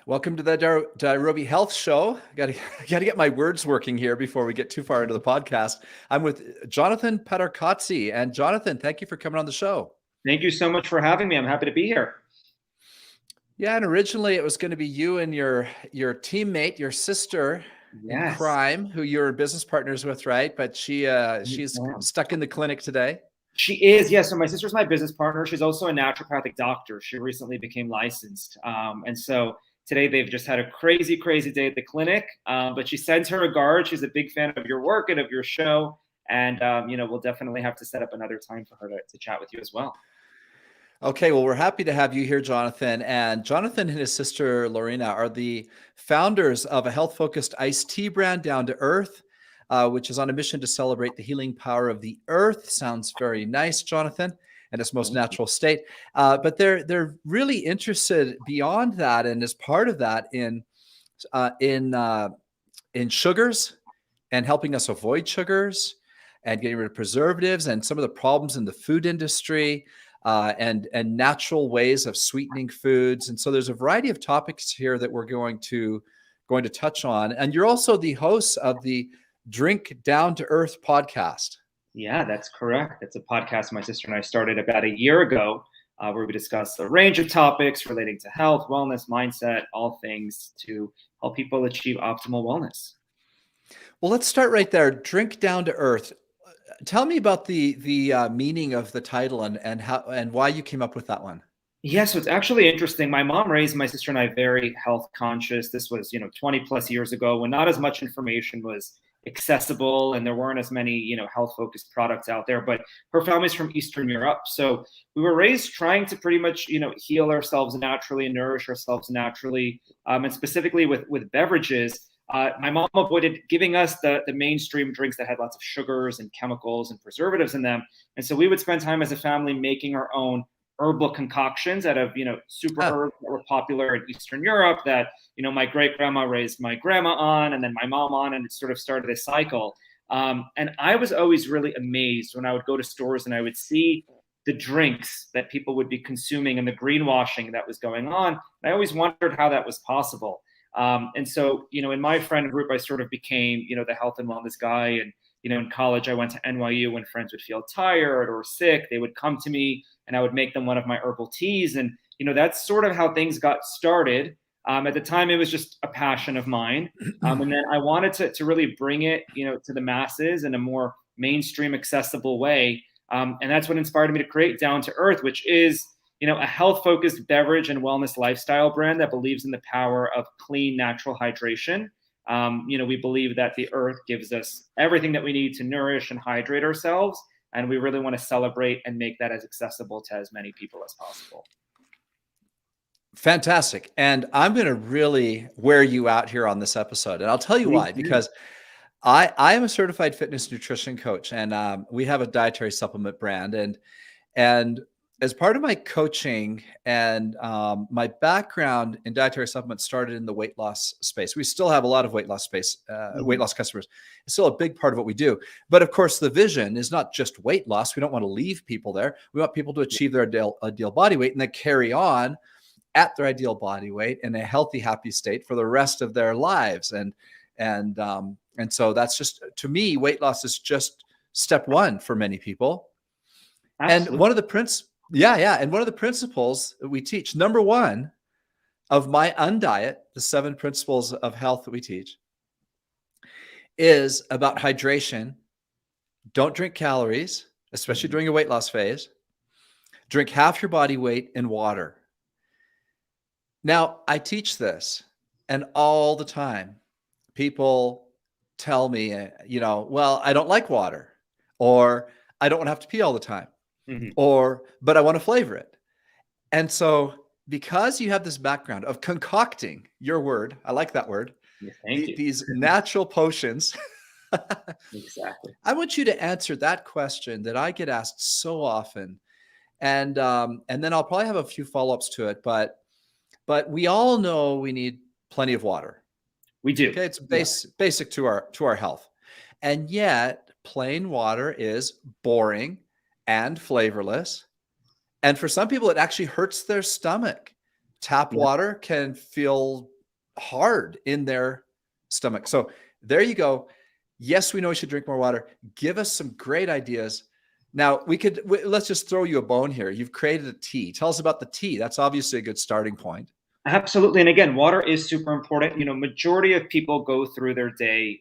Welcome to the Nairobi Health Show. Got to get my words working here before we get too far into the podcast. I'm with Jonathan Patarkatsi, and Jonathan, thank you for coming on the show. Thank you so much for having me. I'm happy to be here. Yeah, and originally it was going to be you and your teammate, your sister in Yes. crime, who you're business partners with, right? But she's stuck in the clinic today. She is, yes. So my sister's my business partner. She's also a naturopathic doctor. She recently became licensed. And so today they've just had a crazy, crazy day at the clinic. But she sends her regards. She's a big fan of your work and of your show. And, we'll definitely have to set up another time for her to chat with you as well. Okay, well, we're happy to have you here, Jonathan. And Jonathan and his sister, Laurena, are the founders of a health-focused iced tea brand, Down to Earth, which is on a mission to celebrate the healing power of the earth. Sounds very nice, Jonathan, and its most natural state. But they're really interested beyond that, and as part of that, in sugars and helping us avoid sugars and getting rid of preservatives and some of the problems in the food industry. And natural ways of sweetening foods. And so there's a variety of topics here that we're going to touch on. And you're also the host of the Drink Down to Earth podcast. Yeah, that's correct. It's a podcast my sister and I started about a year ago, where we discuss a range of topics relating to health, wellness, mindset, all things to help people achieve optimal wellness. Well, let's start right there. Drink Down to Earth. Tell me about the meaning of the title and how and why you came up with that one. Yeah, so it's actually interesting. My mom raised my sister and I very health conscious. This was, 20 plus years ago when not as much information was accessible and there weren't as many, health focused products out there. But her family's from Eastern Europe. So we were raised trying to pretty much, heal ourselves naturally and nourish ourselves naturally. And specifically with beverages. My mom avoided giving us the mainstream drinks that had lots of sugars and chemicals and preservatives in them. And so we would spend time as a family making our own herbal concoctions out of, super herbs that were popular in Eastern Europe that, my great grandma raised my grandma on and then my mom on, and it sort of started a cycle. And I was always really amazed when I would go to stores and I would see the drinks that people would be consuming and the greenwashing that was going on. And I always wondered how that was possible. And so, in my friend group, I sort of became, the health and wellness guy. And, in college, I went to NYU. When friends would feel tired or sick, they would come to me and I would make them one of my herbal teas. And, that's sort of how things got started. At the time, it was just a passion of mine. And then I wanted to really bring it, to the masses in a more mainstream, accessible way. And that's what inspired me to create Down to Earth, which is a health-focused beverage and wellness lifestyle brand that believes in the power of clean, natural hydration. We believe that the earth gives us everything that we need to nourish and hydrate ourselves, and we really want to celebrate and make that as accessible to as many people as possible. Fantastic. And I'm going to really wear you out here on this episode, and I'll tell you why, because I am a certified fitness nutrition coach, and we have a dietary supplement brand, and as part of my coaching and my background in dietary supplements started in the weight loss space. We still have a lot of weight loss weight loss customers. It's still a big part of what we do. But of course, the vision is not just weight loss. We don't want to leave people there. We want people to achieve their ideal body weight and then carry on at their ideal body weight in a healthy, happy state for the rest of their lives. And so that's just, to me, weight loss is just step one for many people. Absolutely. And one of the principles that we teach, number one of my undiet, the 7 principles of health that we teach, is about hydration. Don't drink calories, especially during a weight loss phase. Drink half your body weight in water. Now, I teach this, and all the time, people tell me, well, I don't like water, or I don't want to have to pee all the time. But I want to flavor it. And so because you have this background of concocting, your word, I like that word, these natural potions. Exactly. I want you to answer that question that I get asked so often. And then I'll probably have a few follow-ups to it, but we all know we need plenty of water. We do. Okay, it's basic to our health. And yet plain water is boring and flavorless. And for some people, it actually hurts their stomach. Tap water can feel hard in their stomach. So there you go. Yes, we know we should drink more water. Give us some great ideas. Now let's just throw you a bone here. You've created a tea. Tell us about the tea. That's obviously a good starting point. Absolutely. And again, water is super important. Majority of people go through their day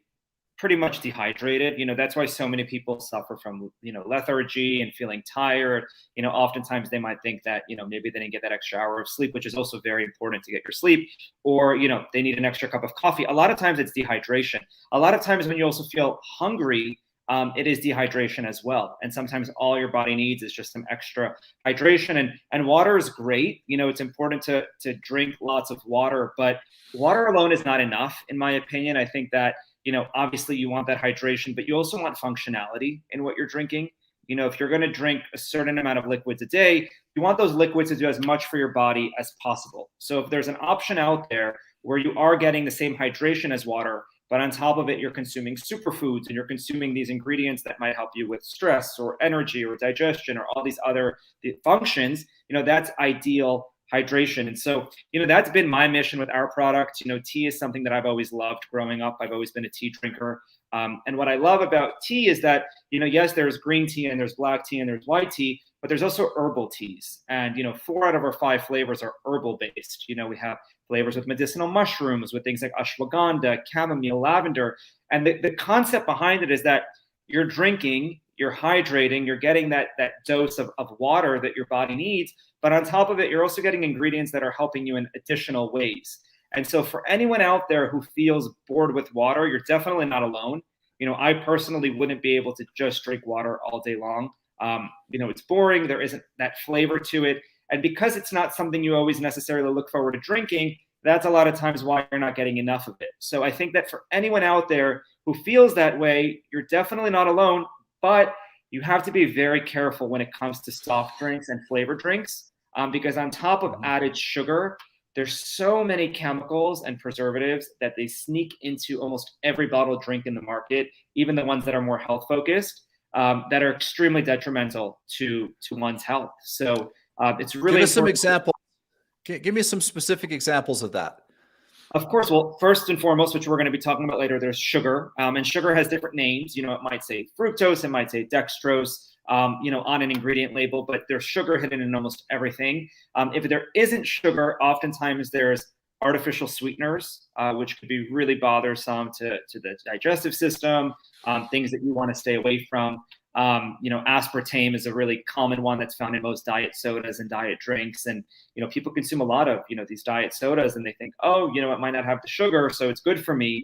pretty much dehydrated. That's why so many people suffer from, lethargy and feeling tired. Oftentimes they might think that, maybe they didn't get that extra hour of sleep, which is also very important to get your sleep, or, they need an extra cup of coffee. A lot of times it's dehydration. A lot of times when you also feel hungry, it is dehydration as well. And sometimes all your body needs is just some extra hydration, and water is great. It's important to drink lots of water, but water alone is not enough, in my opinion. I think that, obviously you want that hydration, but you also want functionality in what you're drinking. If you're going to drink a certain amount of liquids a day, you want those liquids to do as much for your body as possible. So if there's an option out there where you are getting the same hydration as water, but on top of it, you're consuming superfoods and you're consuming these ingredients that might help you with stress or energy or digestion or all these other functions, that's ideal hydration. And so, that's been my mission with our product. Tea is something that I've always loved growing up. I've always been a tea drinker. And what I love about tea is that, yes, there's green tea and there's black tea and there's white tea, but there's also herbal teas. And, 4 out of our 5 flavors are herbal based. We have flavors with medicinal mushrooms, with things like ashwagandha, chamomile, lavender. And the concept behind it is that you're drinking, you're hydrating, you're getting that dose of water that your body needs. But on top of it, you're also getting ingredients that are helping you in additional ways. And so for anyone out there who feels bored with water, you're definitely not alone. I personally wouldn't be able to just drink water all day long. It's boring. There isn't that flavor to it. And because it's not something you always necessarily look forward to drinking, that's a lot of times why you're not getting enough of it. So I think that for anyone out there who feels that way, you're definitely not alone, but you have to be very careful when it comes to soft drinks and flavored drinks, because on top of added sugar, there's so many chemicals and preservatives that they sneak into almost every bottled drink in the market, even the ones that are more health focused, that are extremely detrimental to one's health. So it's really give us some examples. Give me some specific examples of that. Of course. Well, first and foremost, which we're going to be talking about later, there's sugar. And sugar has different names. It might say fructose, it might say dextrose, on an ingredient label, but there's sugar hidden in almost everything. If there isn't sugar, oftentimes there's artificial sweeteners, which could be really bothersome to the digestive system, things that you want to stay away from. Aspartame is a really common one that's found in most diet sodas and diet drinks. And, people consume a lot of, these diet sodas and they think, oh, it might not have the sugar, so it's good for me.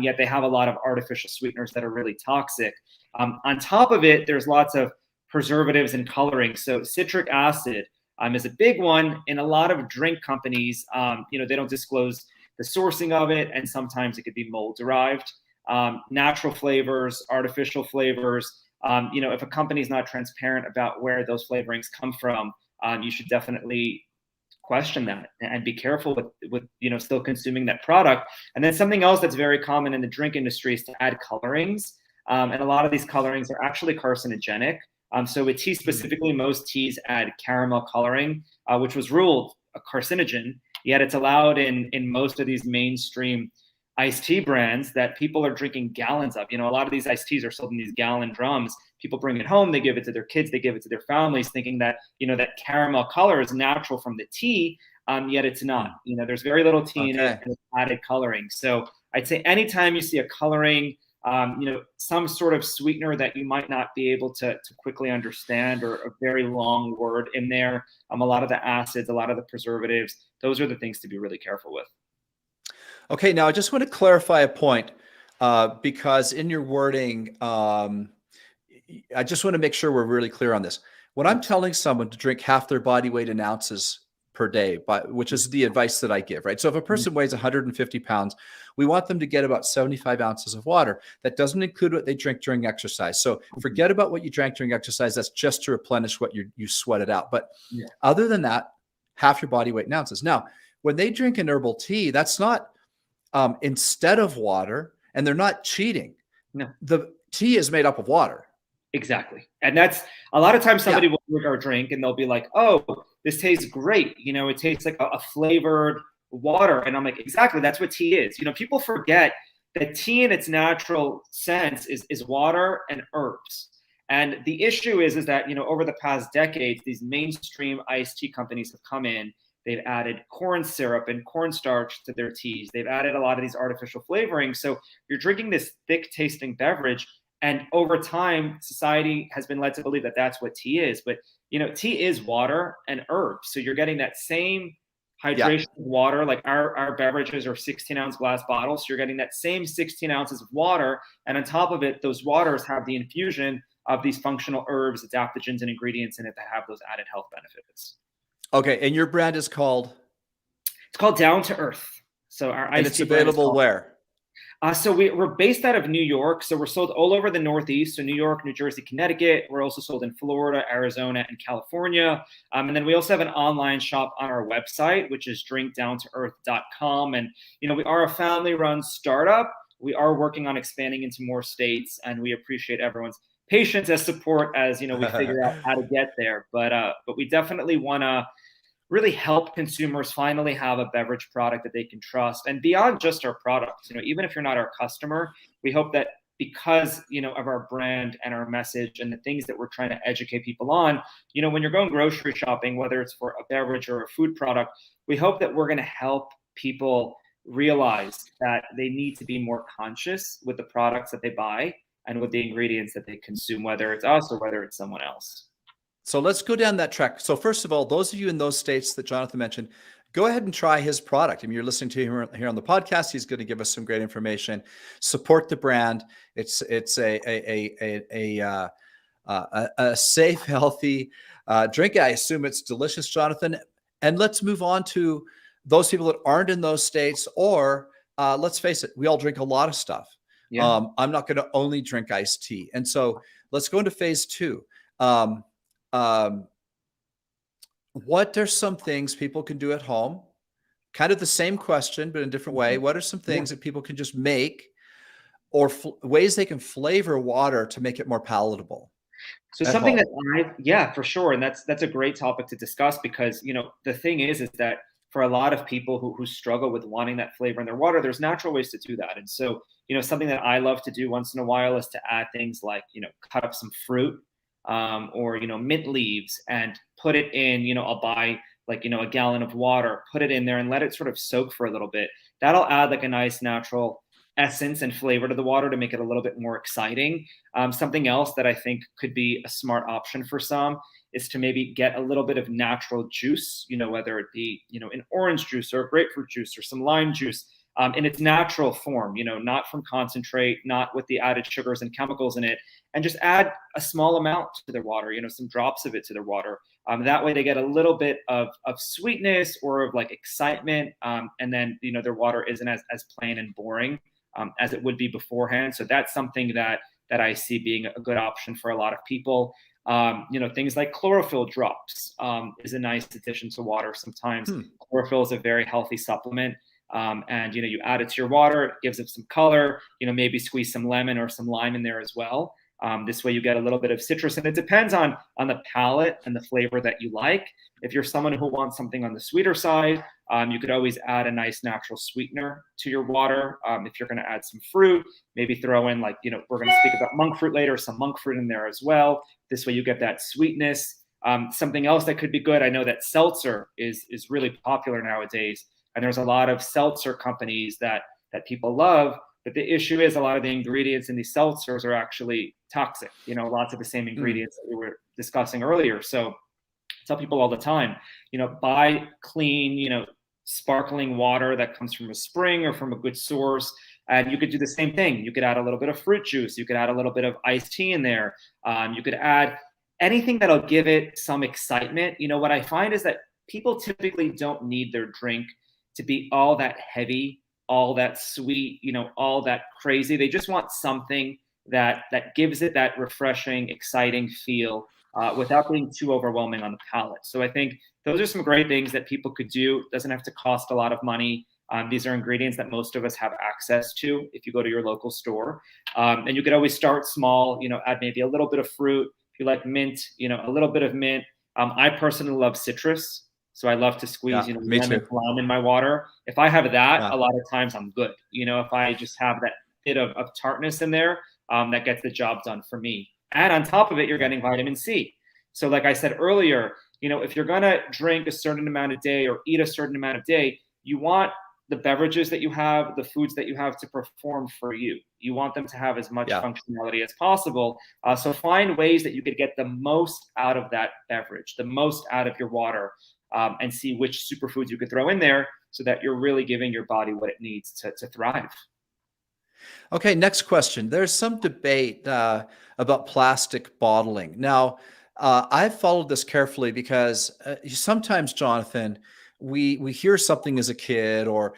Yet they have a lot of artificial sweeteners that are really toxic. On top of it, there's lots of preservatives and coloring. So citric acid is a big one in a lot of drink companies. They don't disclose the sourcing of it, and sometimes it could be mold derived. Natural flavors, artificial flavors. If a company is not transparent about where those flavorings come from, you should definitely question that and be careful with still consuming that product. And then something else that's very common in the drink industry is to add colorings. And a lot of these colorings are actually carcinogenic. So with tea specifically, most teas add caramel coloring, which was ruled a carcinogen, yet it's allowed in most of these mainstream iced tea brands that people are drinking gallons of. A lot of these iced teas are sold in these gallon drums. People bring it home, they give it to their kids, they give it to their families, thinking that, that caramel color is natural from the tea, yet it's not. There's very little tea in it and it's added coloring. So I'd say anytime you see a coloring, some sort of sweetener that you might not be able to quickly understand, or a very long word in there, a lot of the acids, a lot of the preservatives, those are the things to be really careful with. Okay, now I just want to clarify a point, because in your wording, I just want to make sure we're really clear on this. When I'm telling someone to drink half their body weight in ounces per day, which is the advice that I give, right? So if a person weighs 150 pounds, we want them to get about 75 ounces of water. That doesn't include what they drink during exercise. So forget about what you drank during exercise. That's just to replenish what you sweated out. But other than that, half your body weight in ounces. Now, when they drink an herbal tea, that's not instead of water, and they're not cheating. No, the tea is made up of water. Exactly. And that's a lot of times somebody will drink our drink and they'll be like, oh, this tastes great. It tastes like a flavored water. And I'm like, exactly, that's what tea is. People forget that tea in its natural sense is water and herbs. And the issue is that, over the past decades, these mainstream iced tea companies have come in. They've added corn syrup and cornstarch to their teas. They've added a lot of these artificial flavorings. So you're drinking this thick tasting beverage. And over time, society has been led to believe that that's what tea is. But, tea is water and herbs. So you're getting that same hydration of water. Like our beverages are 16-ounce glass bottles. So you're getting that same 16 ounces of water. And on top of it, those waters have the infusion of these functional herbs, adaptogens, and ingredients in it that have those added health benefits. Okay, and your brand is called? It's called Down to Earth. So our and it's available where? So we're based out of New York. So we're sold all over the Northeast. So New York, New Jersey, Connecticut. We're also sold in Florida, Arizona, and California. And then we also have an online shop on our website, which is drinkdowntoearth.com. And, we are a family-run startup. We are working on expanding into more states, and we appreciate everyone's patience as support as, we figure out how to get there. But we definitely want to really help consumers finally have a beverage product that they can trust. And beyond just our products, even if you're not our customer, we hope that because, of our brand and our message and the things that we're trying to educate people on, when you're going grocery shopping, whether it's for a beverage or a food product, we hope that we're going to help people realize that they need to be more conscious with the products that they buy and with the ingredients that they consume, whether it's us or whether it's someone else. So let's go down that track. So first of all, those of you in those states that Jonathan mentioned, go ahead and try his product. I mean, you're listening to him here on the podcast. He's going to give us some great information. Support the brand. It's a safe, healthy drink. I assume it's delicious, Jonathan. And let's move on to those people that aren't in those states, or let's face it, we all drink a lot of stuff. Yeah. I'm not going to only drink iced tea. And so let's go into phase two. What are some things people can do at home? Kind of the same question, but in a different way. What are some things that people can just make, or ways they can flavor water to make it more palatable? So something that for sure. And that's a great topic to discuss because, the thing is that for a lot of people who struggle with wanting that flavor in their water, there's natural ways to do that. And so, something that I love to do once in a while is to add things like, cut up some fruit, or, mint leaves and put it in, I'll buy like, a gallon of water, put it in there and let it sort of soak for a little bit. That'll add like a nice natural essence and flavor to the water to make it a little bit more exciting. Something else that I think could be a smart option for some is to maybe get a little bit of natural juice, whether it be, an orange juice or a grapefruit juice or some lime juice, in its natural form, not from concentrate, not with the added sugars and chemicals in it, and just add a small amount to their water, some drops of it to their water. That way they get a little bit of sweetness or of like excitement. And then, their water isn't as plain and boring as it would be beforehand. So that's something that I see being a good option for a lot of people. Things like chlorophyll drops is a nice addition to water. Sometimes chlorophyll is a very healthy supplement. And, you add it to your water, it gives it some color, maybe squeeze some lemon or some lime in there as well. This way you get a little bit of citrus, and it depends on the palate and the flavor that you like. If you're someone who wants something on the sweeter side, you could always add a nice natural sweetener to your water. If you're going to add some fruit, maybe throw in we're going to speak about monk fruit later, some monk fruit in there as well. This way you get that sweetness. Something else that could be good, I know that seltzer is really popular nowadays. And there's a lot of seltzer companies that people love. But the issue is a lot of the ingredients in these seltzers are actually toxic, lots of the same ingredients that we were discussing earlier. So I tell people all the time, buy clean, sparkling water that comes from a spring or from a good source. And you could do the same thing. You could add a little bit of fruit juice. You could add a little bit of iced tea in there. You could add anything that'll give it some excitement. What I find is that people typically don't need their drink to be all that heavy, all that sweet, all that crazy. They just want something that gives it that refreshing, exciting feel without being too overwhelming on the palate. So I think those are some great things that people could do. It doesn't have to cost a lot of money. These are ingredients that most of us have access to if you go to your local store. And you could always start small, add maybe a little bit of fruit. If you like mint, a little bit of mint. I personally love citrus. So I love to squeeze, Yeah, me lemon too. lime in my water. If I have that, Yeah. a lot of times I'm good. If I just have that bit of tartness in there, that gets the job done for me. And on top of it, you're Yeah. getting vitamin C. So like I said earlier, if you're going to drink a certain amount a day or eat a certain amount of day, you want the beverages that you have, the foods that you have to perform for you. You want them to have as much Yeah. functionality as possible. So find ways that you could get the most out of that beverage, the most out of your water, and see which superfoods you could throw in there so that you're really giving your body what it needs to thrive. Okay, next question. There's some debate about plastic bottling. Now, I've followed this carefully because sometimes, Jonathan, we hear something as a kid, or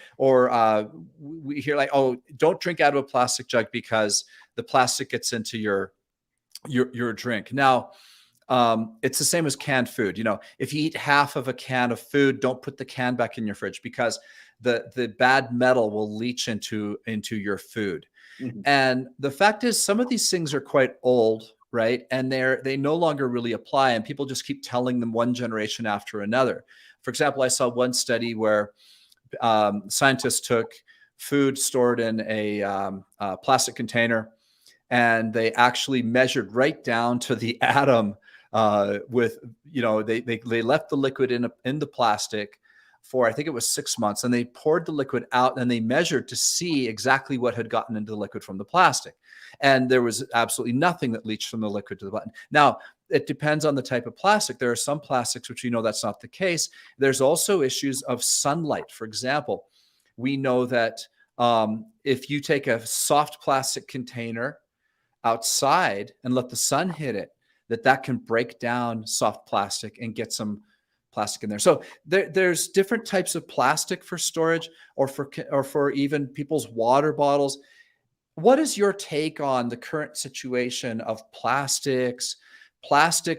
we hear like, oh, don't drink out of a plastic jug because the plastic gets into your drink. Now, it's the same as canned food. If you eat half of a can of food, don't put the can back in your fridge because the bad metal will leach into your food. Mm-hmm. And the fact is, some of these things are quite old, right? And they no longer really apply, and people just keep telling them one generation after another. For example, I saw one study where scientists took food stored in a plastic container, and they actually measured right down to the atom. They left the liquid in the plastic for, I think it was 6 months, and they poured the liquid out and they measured to see exactly what had gotten into the liquid from the plastic. And there was absolutely nothing that leached from the liquid to the button. Now, it depends on the type of plastic. There are some plastics which that's not the case. There's also issues of sunlight. For example, we know that if you take a soft plastic container outside and let the sun hit it, that can break down soft plastic and get some plastic in there. So there's different types of plastic for storage, or for even people's water bottles. What is your take on the current situation of plastics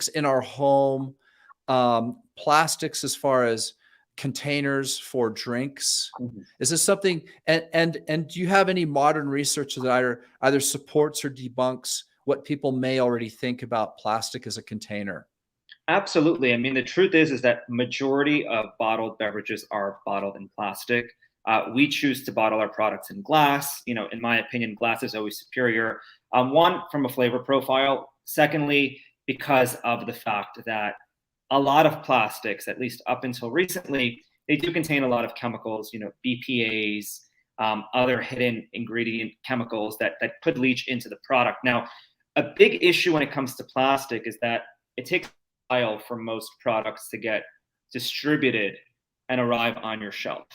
in our home, plastics as far as containers for drinks? Mm-hmm. Is this something, and do you have any modern research that either supports or debunks what people may already think about plastic as a container? Absolutely. I mean, the truth is that majority of bottled beverages are bottled in plastic. We choose to bottle our products in glass. In my opinion, glass is always superior. One, from a flavor profile. Secondly, because of the fact that a lot of plastics, at least up until recently, they do contain a lot of chemicals, BPAs, other hidden ingredient chemicals that could leach into the product. Now, a big issue when it comes to plastic is that it takes a while for most products to get distributed and arrive on your shelf.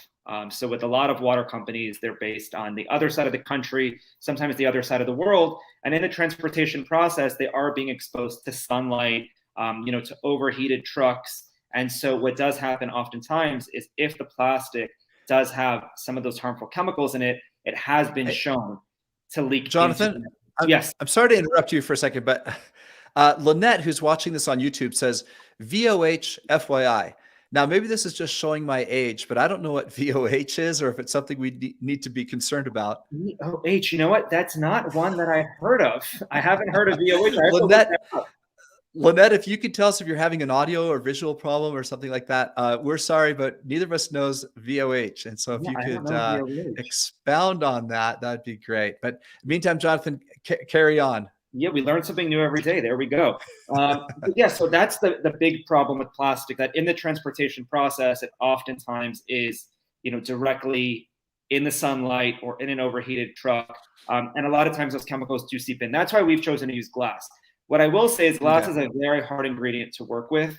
So with a lot of water companies, they're based on the other side of the country, sometimes the other side of the world. And in the transportation process, they are being exposed to sunlight, to overheated trucks. And so what does happen oftentimes is if the plastic does have some of those harmful chemicals in it, it has been shown to leak Jonathan, into. Yes. I'm sorry to interrupt you for a second, but Lynette, who's watching this on YouTube, says VOH FYI. Now, maybe this is just showing my age, but I don't know what VOH is, or if it's something we need to be concerned about. VOH, you know what? That's not one that I've heard of. I haven't heard of VOH. Lynette, if you could tell us if you're having an audio or visual problem or something like that, we're sorry, but neither of us knows VOH. And so if you could expound on that, that'd be great. But meantime, Jonathan, carry on. Yeah, we learn something new every day. There we go. Yeah, so that's the big problem with plastic, that in the transportation process, it oftentimes is, directly in the sunlight or in an overheated truck. And a lot of times those chemicals do seep in. That's why we've chosen to use glass. What I will say is glass is a very hard ingredient to work with.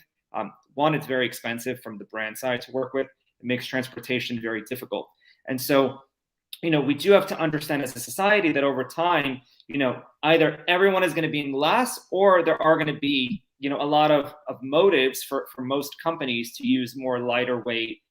One, it's very expensive from the brand side to work with. It makes transportation very difficult. And so, we do have to understand as a society that over time, either everyone is going to be in glass, or there are going to be, a lot of motives for most companies to use more lighter weight,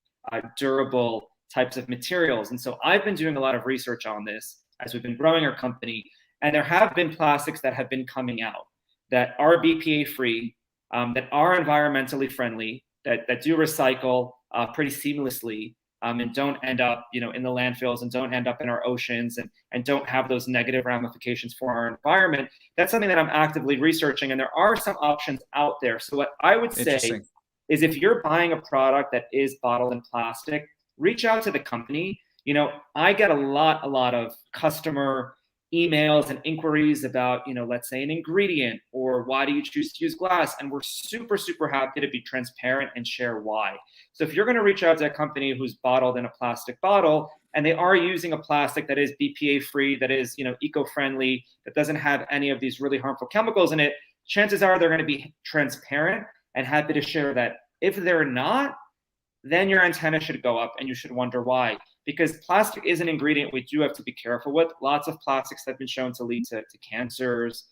durable types of materials. And so I've been doing a lot of research on this as we've been growing our company. And there have been plastics that have been coming out that are BPA free, that are environmentally friendly, that do recycle pretty seamlessly, and don't end up, in the landfills, and don't end up in our oceans, and don't have those negative ramifications for our environment. That's something that I'm actively researching, and there are some options out there. So what I would say is if you're buying a product that is bottled in plastic, reach out to the company. You know, I get a lot of customer emails and inquiries about, you know, let's say an ingredient or why do you choose to use glass? And we're super happy to be transparent and share why. So if you're going to reach out to a company who's bottled in a plastic bottle and they are using a plastic that is BPA free, that is, you know, eco-friendly, that doesn't have any of these really harmful chemicals in it, chances are they're going to be transparent and happy to share that. If they're not, then your antenna should go up and you should wonder why. Because plastic is an ingredient we do have to be careful with. Lots of plastics have been shown to lead to cancers,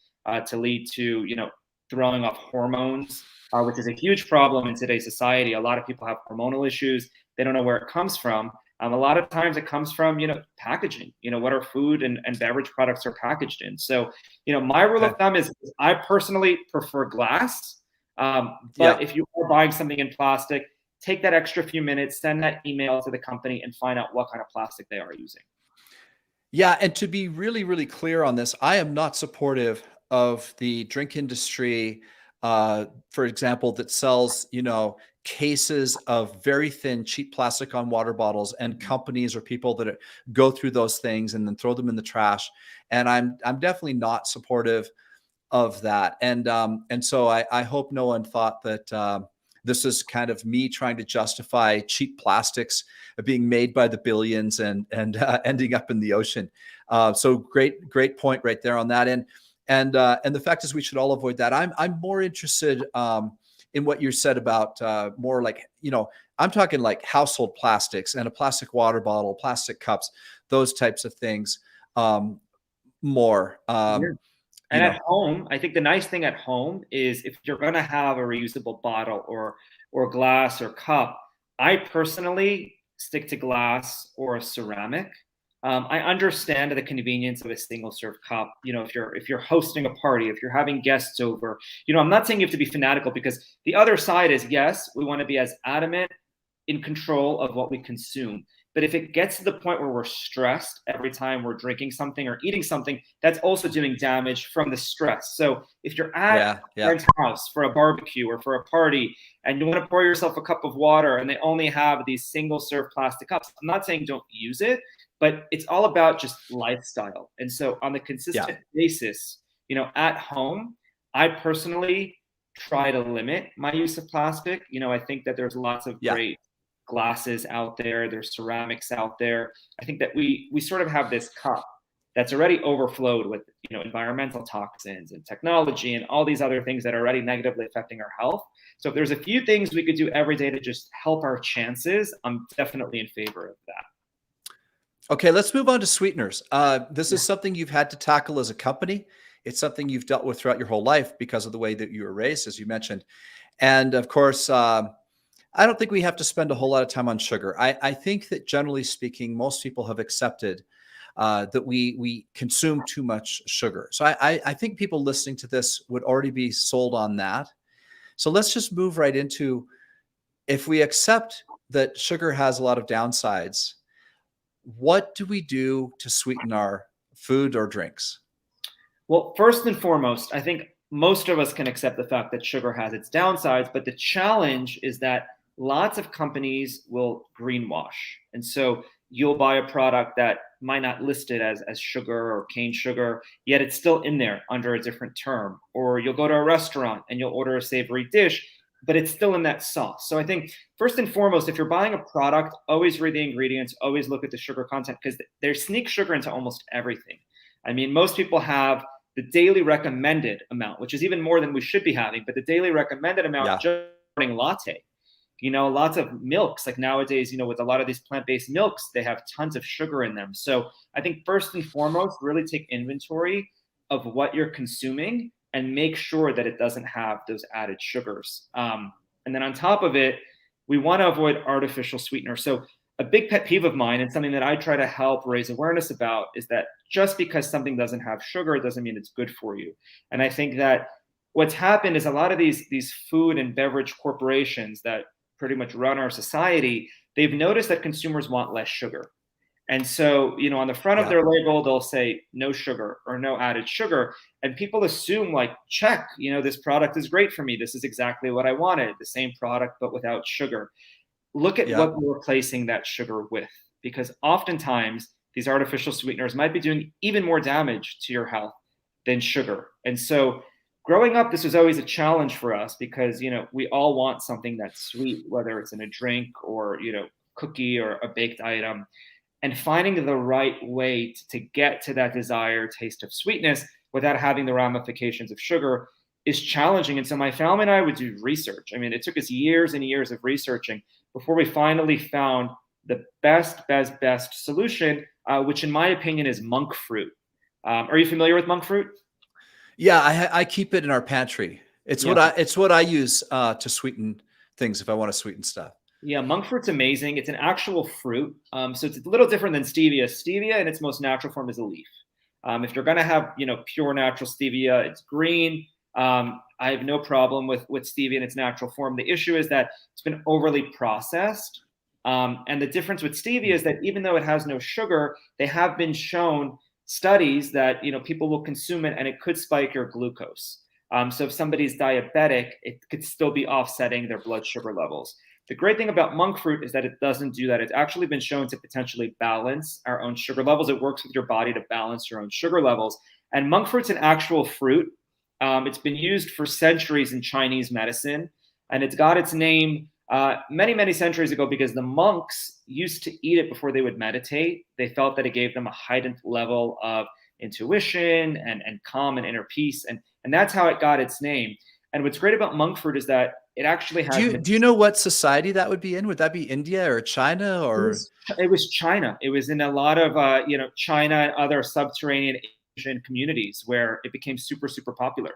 to lead to, you know, throwing off hormones, which is a huge problem in today's society. A lot of people have hormonal issues. They don't know where it comes from. A lot of times it comes from, you know, packaging, you know, what our food and beverage products are packaged in. So, you know, my rule of thumb is I personally prefer glass. But if you are buying something in plastic, take that extra few minutes, send that email to the company and find out what kind of plastic they are using. Yeah. And to be really clear on this, I am not supportive of the drink industry, for example, that sells, you know, cases of very thin, cheap plastic on water bottles, and companies or people that go through those things and then throw them in the trash. And I'm definitely not supportive of that. And so I hope no one thought that this is kind of me trying to justify cheap plastics being made by the billions and ending up in the ocean. So great point right there on that. And the fact is we should all avoid that. I'm more interested in what you said about more like, you know, I'm talking like household plastics and a plastic water bottle, plastic cups, those types of things more. And at home, I think the nice thing at home is if you're going to have a reusable bottle or glass or cup, I personally stick to glass or a ceramic. I understand the convenience of a single serve cup. You know, if you're hosting a party, if you're having guests over, you know, I'm not saying you have to be fanatical, because the other side is, yes, we want to be as adamant in control of what we consume. But if it gets to the point where we're stressed every time we're drinking something or eating something, that's also doing damage from the stress. So if you're at a friend's house for a barbecue or for a party and you want to pour yourself a cup of water and they only have these single serve plastic cups, I'm not saying don't use it, but it's all about just lifestyle. And so on the consistent basis, you know, at home, I personally try to limit my use of plastic. You know, I think that there's lots of great glasses out there, there's ceramics out there. I think that we sort of have this cup that's already overflowed with, you know, environmental toxins and technology and all these other things that are already negatively affecting our health. So if there's a few things we could do every day to just help our chances, I'm definitely in favor of that. Okay, let's move on to sweeteners. This is something you've had to tackle as a company. It's something you've dealt with throughout your whole life because of the way that you were raised, as you mentioned. And of course, I don't think we have to spend a whole lot of time on sugar. I think that generally speaking, most people have accepted that we consume too much sugar. So I think people listening to this would already be sold on that. So let's just move right into, if we accept that sugar has a lot of downsides, what do we do to sweeten our food or drinks? Well, first and foremost, I think most of us can accept the fact that sugar has its downsides, but the challenge is that lots of companies will greenwash. And so you'll buy a product that might not list it as sugar or cane sugar, yet it's still in there under a different term. Or you'll go to a restaurant and you'll order a savory dish, but it's still in that sauce. So I think first and foremost, if you're buying a product, always read the ingredients, always look at the sugar content, because they sneak sugar into almost everything. I mean, most people have the daily recommended amount, which is even more than we should be having, but the daily recommended amount just morning latte. You know, lots of milks, like nowadays, you know, with a lot of these plant-based milks, they have tons of sugar in them. So I think first and foremost, really take inventory of what you're consuming and make sure that it doesn't have those added sugars. And then on top of it, we want to avoid artificial sweeteners. So a big pet peeve of mine and something that I try to help raise awareness about is that just because something doesn't have sugar doesn't mean it's good for you. And I think that what's happened is a lot of these food and beverage corporations that pretty much run our society, they've noticed that consumers want less sugar. And so, on the front of Yeah. their label, they'll say no sugar or no added sugar. And people assume, like, check, this product is great for me. This is exactly what I wanted. The same product, but without sugar. Look at Yeah. what we're replacing that sugar with, because oftentimes these artificial sweeteners might be doing even more damage to your health than sugar. And so growing up, this was always a challenge for us because, we all want something that's sweet, whether it's in a drink or, cookie or a baked item. And finding the right way to get to that desired taste of sweetness without having the ramifications of sugar is challenging. And so my family and I would do research. I mean, it took us years and years of researching before we finally found the best solution, which in my opinion is monk fruit. Are you familiar with monk fruit? Yeah, I keep it in our pantry. It's Yeah. what I use to sweeten things if I want to sweeten stuff. Yeah, monk fruit's amazing. It's an actual fruit. So it's a little different than stevia. Stevia in its most natural form is a leaf. If you're going to have, pure natural stevia, it's green. I have no problem with stevia in its natural form. The issue is that it's been overly processed. And the difference with stevia is that even though it has no sugar, they have been shown studies that, people will consume it and it could spike your glucose. So if somebody's diabetic, it could still be offsetting their blood sugar levels. The great thing about monk fruit is that it doesn't do that. It's actually been shown to potentially balance our own sugar levels. It works with your body to balance your own sugar levels. And monk fruit's an actual fruit. It's been used for centuries in Chinese medicine, and it's got its name many centuries ago because the monks used to eat it before they would meditate. They felt that it gave them a heightened level of intuition and calm and inner peace, and that's how it got its name. And what's great about monk fruit is that it actually has. Do you know what society that would be in? Would that be India or China or? It was China. It was in a lot of China and other subterranean Asian communities where it became super popular.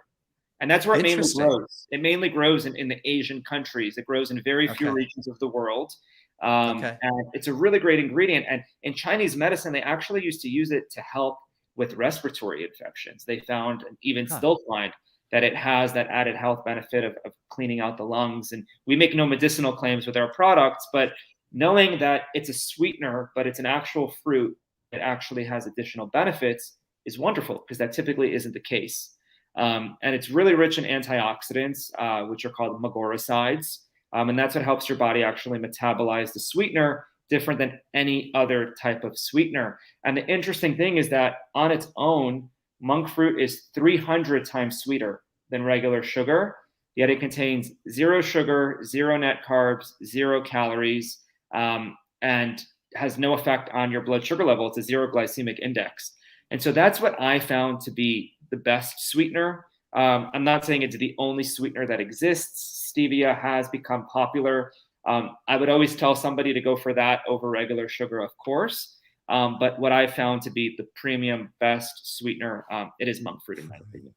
And that's where it mainly grows. It mainly grows in the Asian countries. It grows in very few regions of the world. And it's a really great ingredient. And in Chinese medicine, they actually used to use it to help with respiratory infections. They found, and even still find, that it has that added health benefit of cleaning out the lungs. And we make no medicinal claims with our products, but knowing that it's a sweetener, but it's an actual fruit that actually has additional benefits is wonderful, because that typically isn't the case. And it's really rich in antioxidants, which are called megoricides. And that's what helps your body actually metabolize the sweetener different than any other type of sweetener. And the interesting thing is that on its own, monk fruit is 300 times sweeter than regular sugar, yet it contains 0 sugar, 0 net carbs, 0 calories, and has no effect on your blood sugar level. It's a 0 glycemic index. And so that's what I found to be the best sweetener. I'm not saying it's the only sweetener that exists. Stevia has become popular. I would always tell somebody to go for that over regular sugar, of course. But what I found to be the premium best sweetener, it is monk fruit, in my opinion.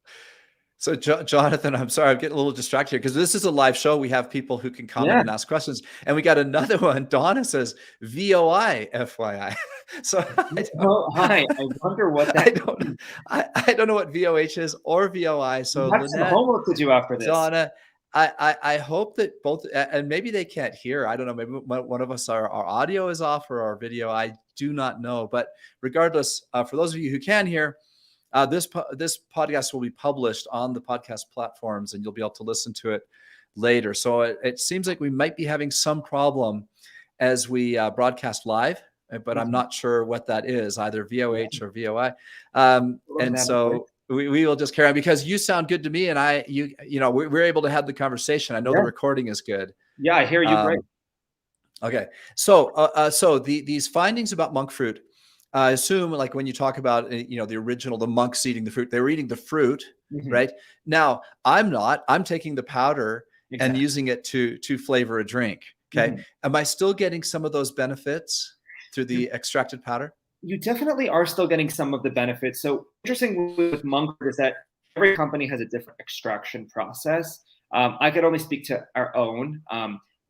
So Jonathan, I'm sorry, I'm getting a little distracted here because this is a live show. We have people who can comment and ask questions. And we got another one. Donna says, VOI, FYI. So hi, I wonder what that I don't know what VOH is or VOI. So you have some homework to do after this. Donna, I hope that both, and maybe they can't hear. I don't know. Maybe one of us, our audio is off or our video. I do not know. But regardless, for those of you who can hear, this podcast will be published on the podcast platforms, and you'll be able to listen to it later. So it seems like we might be having some problem as we broadcast live, but I'm not sure what that is, either VOH or VOI. And so we will just carry on, because you sound good to me, and we're able to have the conversation. I know the recording is good. Yeah, I hear you great. Okay, so these findings about monk fruit. I assume, like when you talk about, the original, the monks eating the fruit, they were eating the fruit, right? Now, I'm taking the powder and using it to flavor a drink. Okay. Am I still getting some of those benefits through the extracted powder? You definitely are still getting some of the benefits. So interesting with monk fruit is that every company has a different extraction process. I could only speak to our own,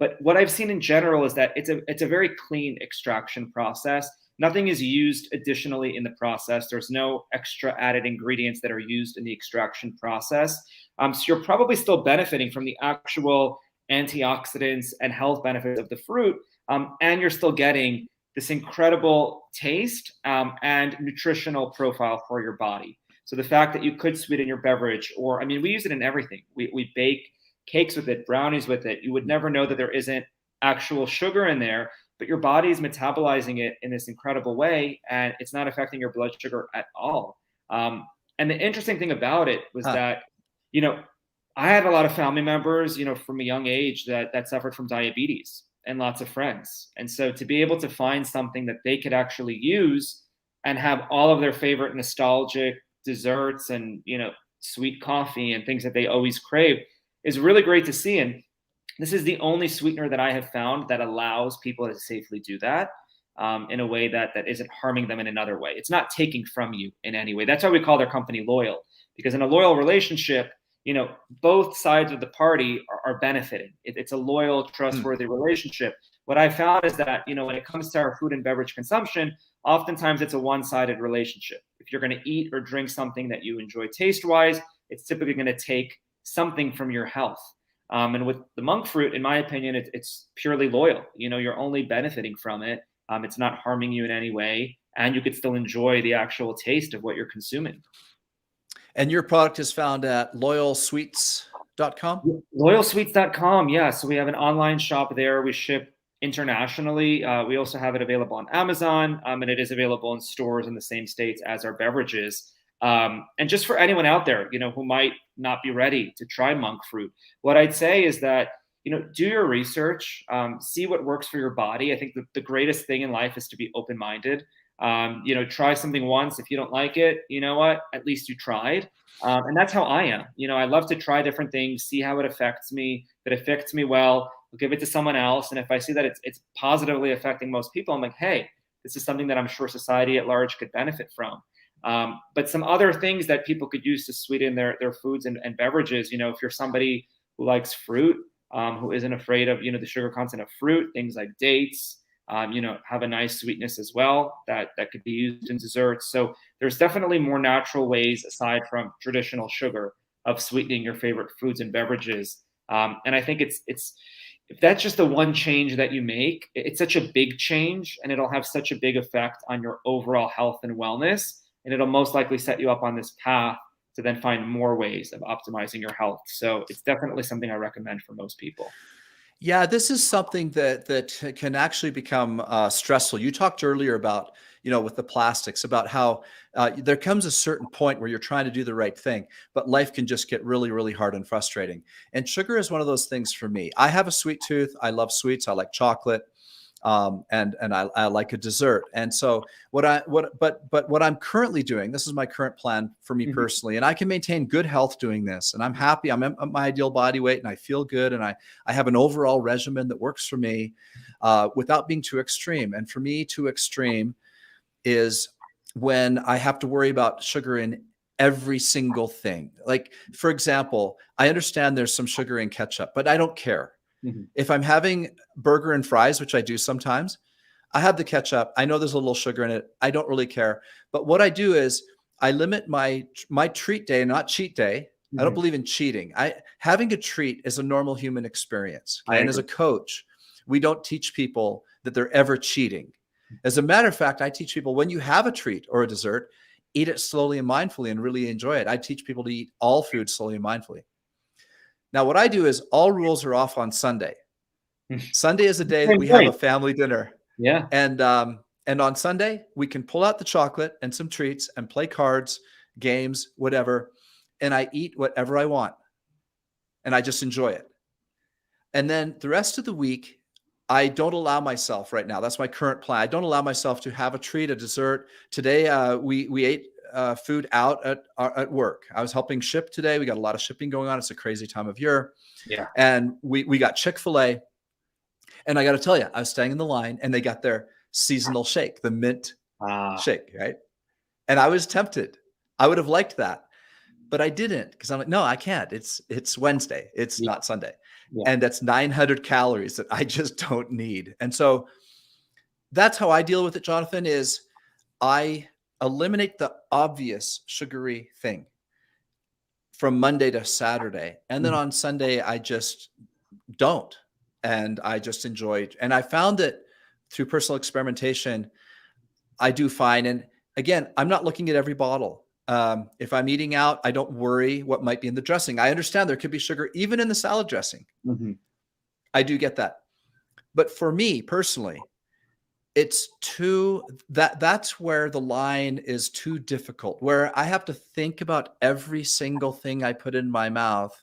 but what I've seen in general is that it's a very clean extraction process. Nothing is used additionally in the process. There's no extra added ingredients that are used in the extraction process. So you're probably still benefiting from the actual antioxidants and health benefits of the fruit, and you're still getting this incredible taste and nutritional profile for your body. So the fact that you could sweeten your beverage, or I mean, we use it in everything. We bake cakes with it, brownies with it. You would never know that there isn't actual sugar in there, but your body is metabolizing it in this incredible way, and it's not affecting your blood sugar at all. And the interesting thing about it was that, you know, I had a lot of family members, you know, from a young age that suffered from diabetes, and lots of friends. And so to be able to find something that they could actually use and have all of their favorite nostalgic desserts and, you know, sweet coffee and things that they always crave is really great to see. And this is the only sweetener that I have found that allows people to safely do that in a way that isn't harming them in another way. It's not taking from you in any way. That's why we call their company loyal, because in a loyal relationship, you know, both sides of the party are benefiting. It's a loyal, trustworthy relationship. What I found is that, you know, when it comes to our food and beverage consumption, oftentimes it's a one-sided relationship. If you're going to eat or drink something that you enjoy taste-wise, it's typically going to take something from your health. And with the monk fruit, in my opinion, it's purely loyal. You know, you're only benefiting from it. It's not harming you in any way, and you could still enjoy the actual taste of what you're consuming. And your product is found at loyalsweets.com? Loyalsweets.com, yeah. So we have an online shop there. We ship internationally. We also have it available on Amazon, and it is available in stores in the same states as our beverages. And just for anyone out there, you know, who might not be ready to try monk fruit, what I'd say is that, you know, do your research, see what works for your body. I think the greatest thing in life is to be open-minded. You know, try something once. If you don't like it, you know what? At least you tried. And that's how I am. You know, I love to try different things, see how it affects me. If it affects me well, I'll give it to someone else. And if I see that it's positively affecting most people, I'm like, hey, this is something that I'm sure society at large could benefit from. But some other things that people could use to sweeten their foods and beverages, you know, if you're somebody who likes fruit, who isn't afraid of, you know, the sugar content of fruit, things like dates, you know, have a nice sweetness as well that could be used in desserts. So there's definitely more natural ways aside from traditional sugar of sweetening your favorite foods and beverages. And I think it's if that's just the one change that you make, it's such a big change, and it'll have such a big effect on your overall health and wellness. And it'll most likely set you up on this path to then find more ways of optimizing your health. So it's definitely something I recommend for most people. Yeah, this is something that can actually become stressful. You talked earlier about, you know, with the plastics, about how there comes a certain point where you're trying to do the right thing, but life can just get really, really hard and frustrating. And sugar is one of those things for me. I have a sweet tooth. I love sweets. I like chocolate. And I like a dessert. And so what I'm currently doing, this is my current plan for me personally, and I can maintain good health doing this. And I'm happy. I'm at my ideal body weight, and I feel good. And I have an overall regimen that works for me without being too extreme. And for me, too extreme is when I have to worry about sugar in every single thing. Like, for example, I understand there's some sugar in ketchup, but I don't care. If I'm having burger and fries, which I do sometimes, I have the ketchup. I know there's a little sugar in it. I don't really care. But what I do is I limit my treat day, not cheat day. I don't believe in cheating. Having a treat is a normal human experience. Okay? And as a coach, we don't teach people that they're ever cheating. As a matter of fact, I teach people when you have a treat or a dessert, eat it slowly and mindfully and really enjoy it. I teach people to eat all food slowly and mindfully. Now, what I do is all rules are off on Sunday. Sunday is a day that we have a family dinner. Yeah. And on Sunday, we can pull out the chocolate and some treats and play cards, games, whatever. And I eat whatever I want. And I just enjoy it. And then the rest of the week, I don't allow myself right now. That's my current plan. I don't allow myself to have a treat, a dessert. Today, we ate food out at work. I was helping ship today. We got a lot of shipping going on. It's a crazy time of year. Yeah. And we got Chick-fil-A. And I got to tell you, I was staying in the line, and they got their seasonal shake, the mint shake, right? And I was tempted. I would have liked that, but I didn't, because I'm like, no, I can't. It's Wednesday. It's not Sunday. Yeah. And that's 900 calories that I just don't need. And so that's how I deal with it, Jonathan, is I eliminate the obvious sugary thing from Monday to Saturday. And then on Sunday, I just don't. And I just enjoy it. And I found that through personal experimentation, I do find, and again, I'm not looking at every bottle. If I'm eating out, I don't worry what might be in the dressing. I understand there could be sugar even in the salad dressing. Mm-hmm. I do get that. But for me personally, it's that's where the line is too difficult, where I have to think about every single thing I put in my mouth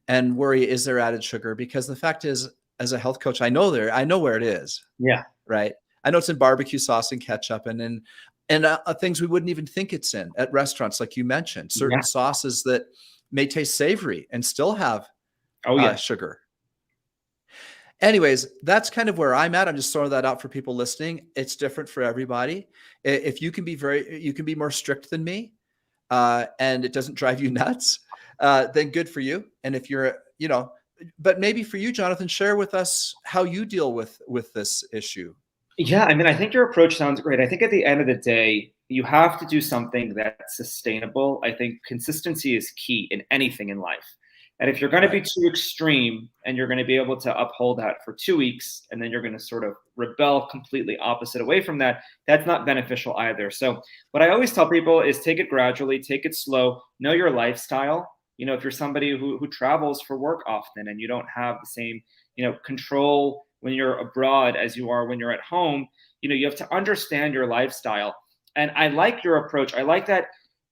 and worry, is there added sugar? Because the fact is, as a health coach, I know where it is. Yeah. Right. I know it's in barbecue sauce and ketchup and things we wouldn't even think it's in at restaurants. Like you mentioned, certain Yeah. sauces that may taste savory and still have sugar. Anyways, that's kind of where I'm at. I'm just throwing that out for people listening. It's different for everybody. If you can be more strict than me, and it doesn't drive you nuts, then good for you. And if you're, but maybe for you, Jonathan, share with us how you deal with this issue. Yeah, I mean, I think your approach sounds great. I think at the end of the day, you have to do something that's sustainable. I think consistency is key in anything in life. And if you're going to be too extreme and you're going to be able to uphold that for 2 weeks, and then you're going to sort of rebel completely opposite away from that, that's not beneficial either. So what I always tell people is take it gradually, take it slow, know your lifestyle. If you're somebody who travels for work often and you don't have the same, control when you're abroad as you are when you're at home, you have to understand your lifestyle. And I like your approach. I like that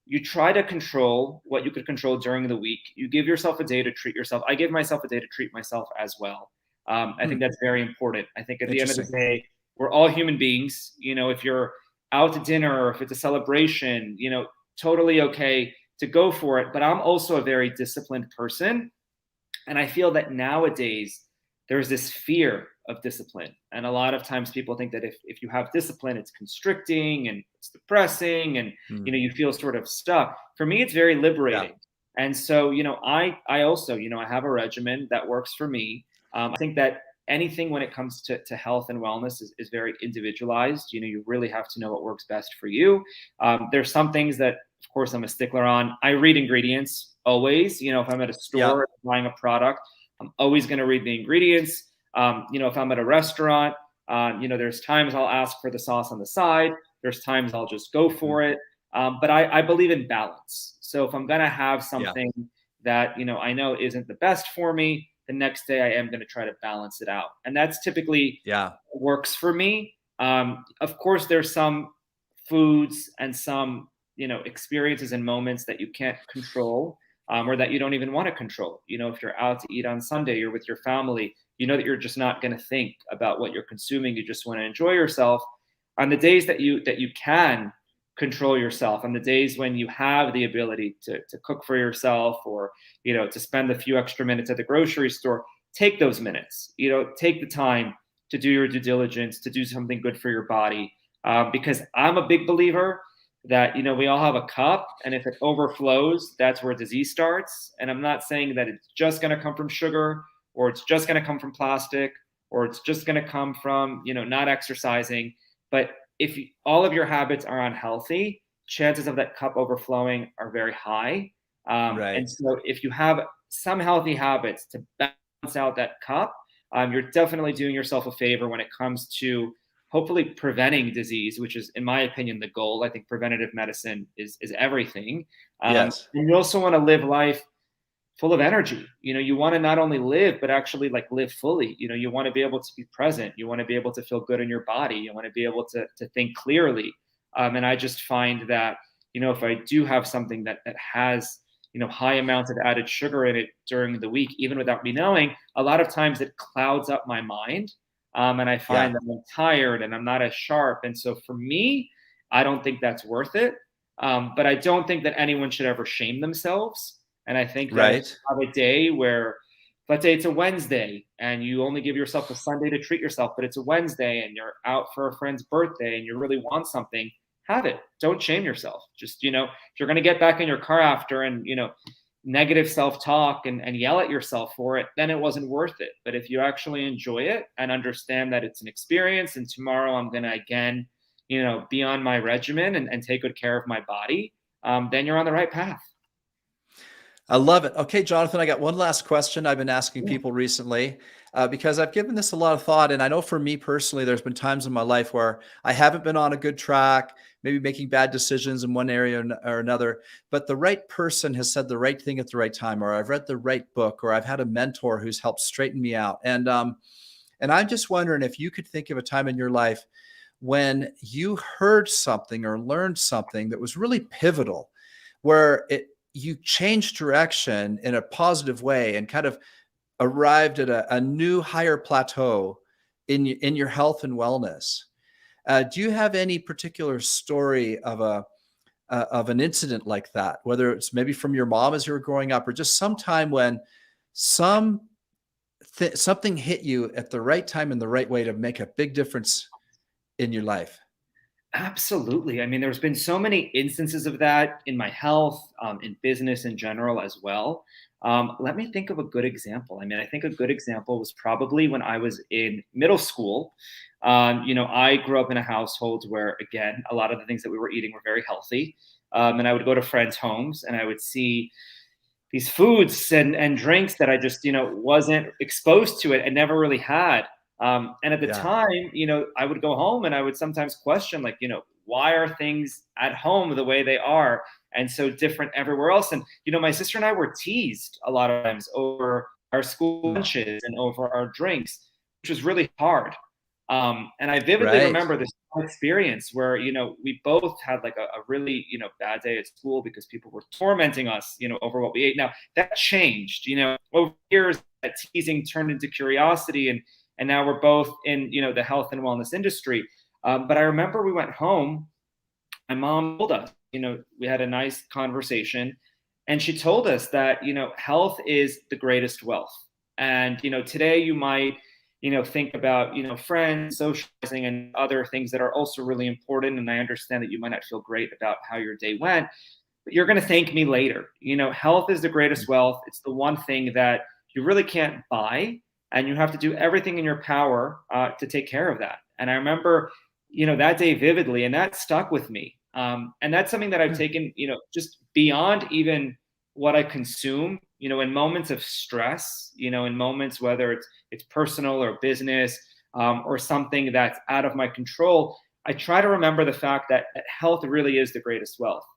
you try to control what you could control during the week. You give yourself a day to treat yourself. I give myself a day to treat myself as well. I think that's very important. I think at the end of the day, we're all human beings. If you're out to dinner or if it's a celebration, totally okay to go for it. But I'm also a very disciplined person. And I feel that nowadays there's this fear of discipline. And a lot of times people think that if you have discipline, it's constricting and it's depressing and, you feel sort of stuck. For me, it's very liberating. Yeah. And so, I also, I have a regimen that works for me. I think that anything when it comes to health and wellness is very individualized. You really have to know what works best for you. There's some things that, of course, I'm a stickler on. I read ingredients always. If I'm at a store buying a product, I'm always going to read the ingredients. If I'm at a restaurant, there's times I'll ask for the sauce on the side. There's times I'll just go for it. But I believe in balance. So if I'm going to have something that, I know isn't the best for me, the next day I am going to try to balance it out. And that's typically works for me. Of course, there's some foods and some, experiences and moments that you can't control. Or that you don't even want to control. If you're out to eat on Sunday, you're with your family, that you're just not going to think about what you're consuming. You just want to enjoy yourself. On the days that you can control yourself, on the days when you have the ability to cook for yourself or, to spend a few extra minutes at the grocery store, take those minutes, take the time to do your due diligence, to do something good for your body. Because I'm a big believer that, we all have a cup, and if it overflows, that's where disease starts. And I'm not saying that it's just going to come from sugar, or it's just going to come from plastic, or it's just going to come from, not exercising. But if all of your habits are unhealthy, chances of that cup overflowing are very high. And so if you have some healthy habits to balance out that cup, you're definitely doing yourself a favor when it comes to hopefully preventing disease, which is, in my opinion, the goal. I think preventative medicine is everything. And you also want to live life full of energy. You want to not only live, but actually live fully. You want to be able to be present. You want to be able to feel good in your body. You want to be able to think clearly. And I just find that, if I do have something that has, high amounts of added sugar in it during the week, even without me knowing, a lot of times it clouds up my mind. And I find that I'm tired and I'm not as sharp. And so for me, I don't think that's worth it. But I don't think that anyone should ever shame themselves. And I think that if you have a day where, let's say it's a Wednesday and you only give yourself a Sunday to treat yourself, but it's a Wednesday and you're out for a friend's birthday and you really want something, have it. Don't shame yourself. Just, if you're going to get back in your car after and, negative self-talk and yell at yourself for it, then it wasn't worth it. But if you actually enjoy it and understand that it's an experience and tomorrow I'm going to again, be on my regimen and take good care of my body, then you're on the right path. I love it. Okay, Jonathan, I got one last question I've been asking people recently because I've given this a lot of thought. And I know for me personally, there's been times in my life where I haven't been on a good track, maybe making bad decisions in one area or another, but the right person has said the right thing at the right time, or I've read the right book, or I've had a mentor who's helped straighten me out. And I'm just wondering if you could think of a time in your life when you heard something or learned something that was really pivotal, where you changed direction in a positive way and kind of arrived at a new higher plateau in your health and wellness. Do you have any particular story of an incident like that, whether it's maybe from your mom as you were growing up, or just some time when something hit you at the right time in the right way to make a big difference in your life? Absolutely. I mean, there's been so many instances of that in my health, in business in general as well. Let me think of a good example. I mean, I think a good example was probably when I was in middle school. I grew up in a household where, again, a lot of the things that we were eating were very healthy. And I would go to friends' homes and I would see these foods and drinks that I just, wasn't exposed to it and never really had. And at the Yeah. time, I would go home and I would sometimes question, like, why are things at home the way they are and so different everywhere else? And, my sister and I were teased a lot of times over our school Mm. lunches and over our drinks, which was really hard. And I vividly Right. remember this experience where, we both had like a really, bad day at school because people were tormenting us, over what we ate. Now that changed, over years, that teasing turned into curiosity, and now we're both in, the health and wellness industry. But I remember we went home. My mom told us, we had a nice conversation, and she told us that, health is the greatest wealth. And, today you might, think about, friends, socializing, and other things that are also really important. And I understand that you might not feel great about how your day went, but you're going to thank me later. Health is the greatest wealth. It's the one thing that you really can't buy, and you have to do everything in your power to take care of that. And I remember, that day vividly, and that stuck with me. And that's something that I've taken, just beyond even what I consume, in moments of stress, in moments, whether it's personal or business, or something that's out of my control. I try to remember the fact that health really is the greatest wealth.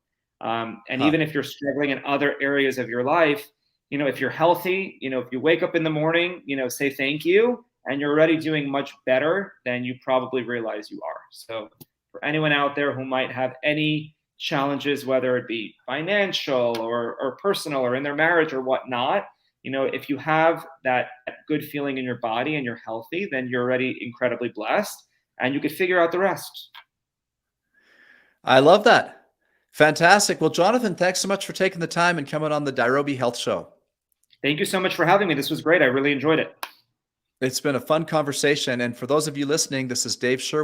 And Huh. even if you're struggling in other areas of your life, if you're healthy, if you wake up in the morning, say thank you, and you're already doing much better than you probably realize you are. So for anyone out there who might have any challenges, whether it be financial or personal or in their marriage or whatnot, if you have that good feeling in your body and you're healthy, then you're already incredibly blessed, and you could figure out the rest. I love that. Fantastic. Well, Jonathan, thanks so much for taking the time and coming on the Nairobi Health Show. Thank you so much for having me. This was great. I really enjoyed it. It's been a fun conversation. And for those of you listening, this is Dave Sherwin.